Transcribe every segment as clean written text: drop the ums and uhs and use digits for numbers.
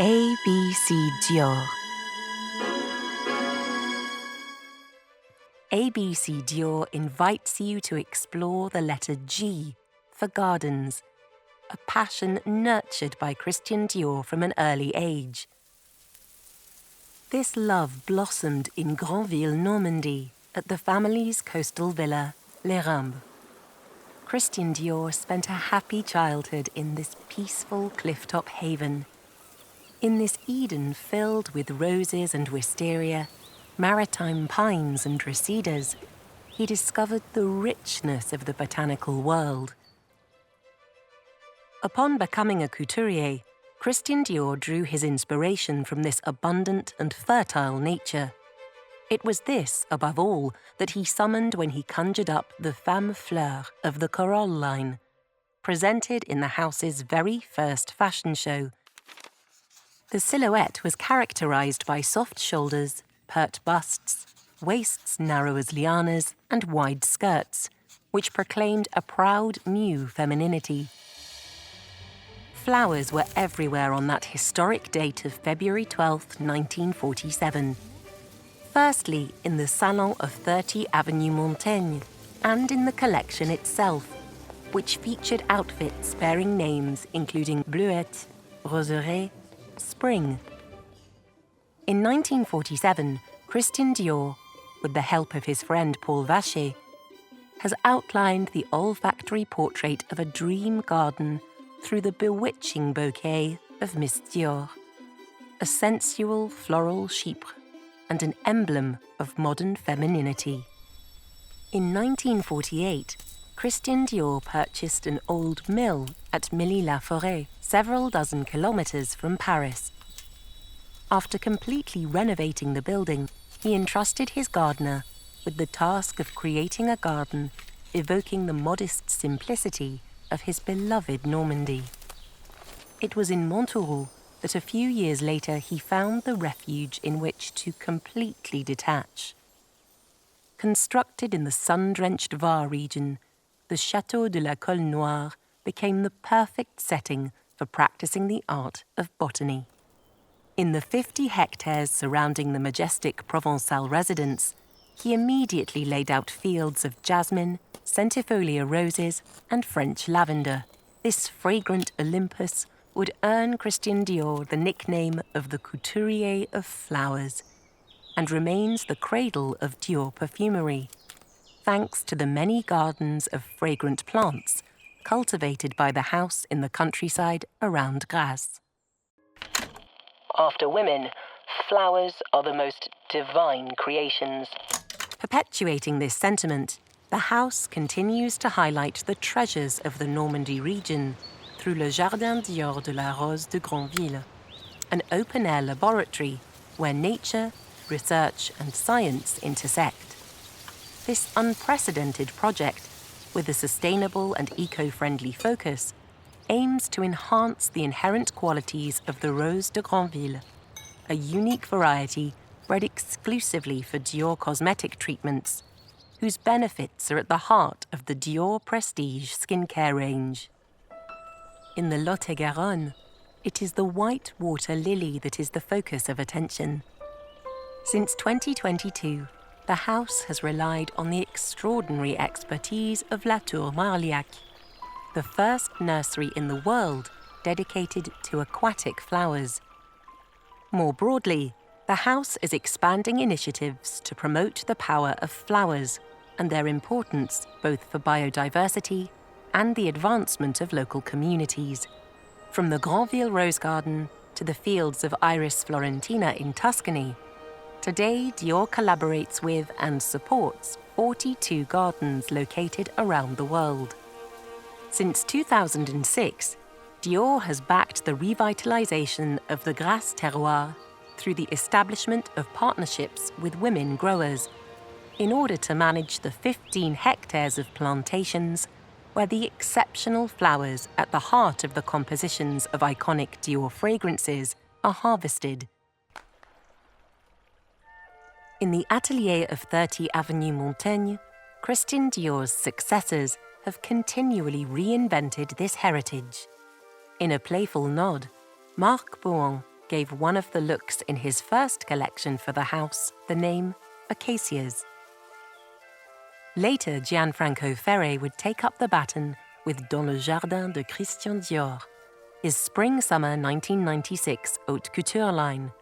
A.B.C.Dior. A.B.C.Dior invites you to explore the letter G for gardens, a passion nurtured by Christian Dior from an early age. This love blossomed in Granville, Normandy, at the family's coastal villa, Les Rambes. Christian Dior spent a happy childhood in this peaceful clifftop haven. In this Eden filled with roses and wisteria, maritime pines and residas, he discovered the richness of the botanical world. Upon becoming a couturier, Christian Dior drew his inspiration from this abundant and fertile nature. It was this, above all, that he summoned when he conjured up the femme fleur of the Floral line, presented in the house's very first fashion show. The silhouette was characterized by soft shoulders, pert busts, waists narrow as lianas, and wide skirts, which proclaimed a proud new femininity. Flowers were everywhere on that historic date of February 12, 1947. Firstly, in the Salon of 30 Avenue Montaigne, and in the collection itself, which featured outfits bearing names including Bleuette, Roseraie, Spring. In 1947, Christian Dior, with the help of his friend Paul Vacher, has outlined the olfactory portrait of a dream garden through the bewitching bouquet of Miss Dior, a sensual floral chypre and an emblem of modern femininity. In 1948, Christian Dior purchased an old mill at Milly-la-Forêt, several dozen kilometers from Paris. After completely renovating the building, he entrusted his gardener with the task of creating a garden evoking the modest simplicity of his beloved Normandy. It was in Montauroux that a few years later he found the refuge in which to completely detach. Constructed in the sun-drenched Var region, the Château de la Colle Noire became the perfect setting for practicing the art of botany. In the 50 hectares surrounding the majestic Provençal residence, he immediately laid out fields of jasmine, centifolia roses, and French lavender. This fragrant Olympus would earn Christian Dior the nickname of the Couturier of Flowers, and remains the cradle of Dior perfumery, thanks to the many gardens of fragrant plants cultivated by the house in the countryside around Grasse. After women, flowers are the most divine creations. Perpetuating this sentiment, the house continues to highlight the treasures of the Normandy region through Le Jardin Dior de la Rose de Granville, an open-air laboratory where nature, research and science intersect. This unprecedented project, with a sustainable and eco-friendly focus, aims to enhance the inherent qualities of the Rose de Granville, a unique variety bred exclusively for Dior cosmetic treatments, whose benefits are at the heart of the Dior Prestige skincare range. In the Lot-et-Garonne, it is the white water lily that is the focus of attention. Since 2022, the house has relied on the extraordinary expertise of La Tour Marliac, the first nursery in the world dedicated to aquatic flowers. More broadly, the house is expanding initiatives to promote the power of flowers and their importance both for biodiversity and the advancement of local communities. From the Granville Rose Garden to the fields of Iris florentina in Tuscany, today Dior collaborates with and supports 42 gardens located around the world. Since 2006, Dior has backed the revitalization of the Grasse terroir through the establishment of partnerships with women growers in order to manage the 15 hectares of plantations where the exceptional flowers at the heart of the compositions of iconic Dior fragrances are harvested. In the Atelier of 30 Avenue Montaigne, Christian Dior's successors have continually reinvented this heritage. In a playful nod, Marc Bohan gave one of the looks in his first collection for the house the name Acacias. Later, Gianfranco Ferré would take up the baton with Dans le Jardin de Christian Dior, his Spring-Summer 1996 haute couture line.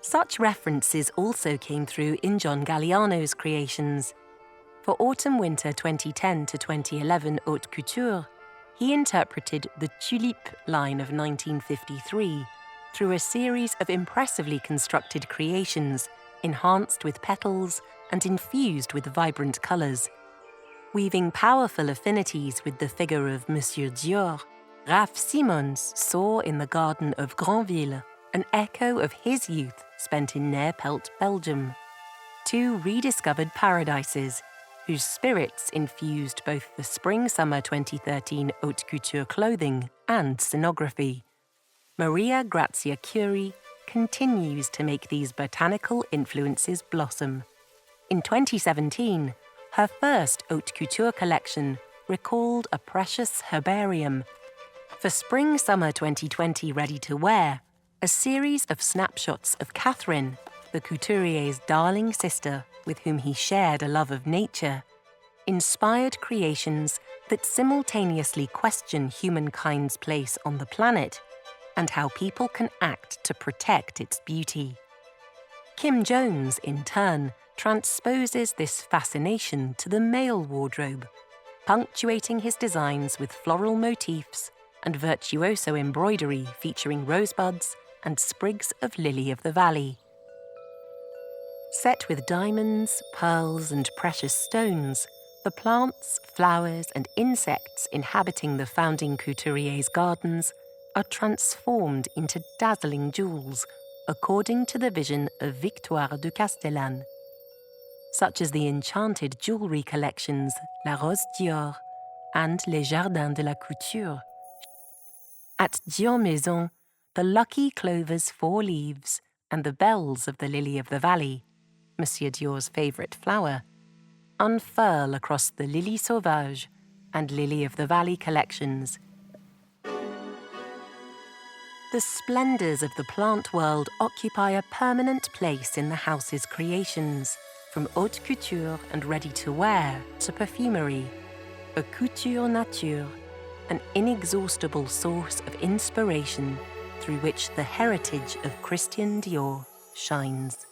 Such references also came through in John Galliano's creations. For Autumn-Winter 2010 to 2011 haute couture, he interpreted the Tulipe line of 1953 through a series of impressively constructed creations, enhanced with petals and infused with vibrant colours. Weaving powerful affinities with the figure of Monsieur Dior, Raf Simons saw in the garden of Granville an echo of his youth spent in Neerpelt, Belgium. Two rediscovered paradises, whose spirits infused both the Spring-Summer 2013 haute couture clothing and scenography. Maria Grazia Curie continues to make these botanical influences blossom. In 2017, her first haute couture collection recalled a precious herbarium. For Spring-Summer 2020 ready-to-wear, a series of snapshots of Catherine, the couturier's darling sister with whom he shared a love of nature, inspired creations that simultaneously question humankind's place on the planet and how people can act to protect its beauty. Kim Jones, in turn, transposes this fascination to the male wardrobe, punctuating his designs with floral motifs and virtuoso embroidery featuring rosebuds and sprigs of lily of the valley. Set with diamonds, pearls, and precious stones, the plants, flowers, and insects inhabiting the founding couturier's gardens are transformed into dazzling jewels according to the vision of Victoire de Castellane, such as the enchanted jewellery collections La Rose Dior and Les Jardins de la Couture. At Dior Maison, the lucky clover's 4 leaves and the bells of the lily of the valley, Monsieur Dior's favourite flower, unfurl across the Lily Sauvage and Lily of the Valley collections. The splendours of the plant world occupy a permanent place in the house's creations, from haute couture and ready-to-wear to perfumery. A couture nature, an inexhaustible source of inspiration through which the heritage of Christian Dior shines.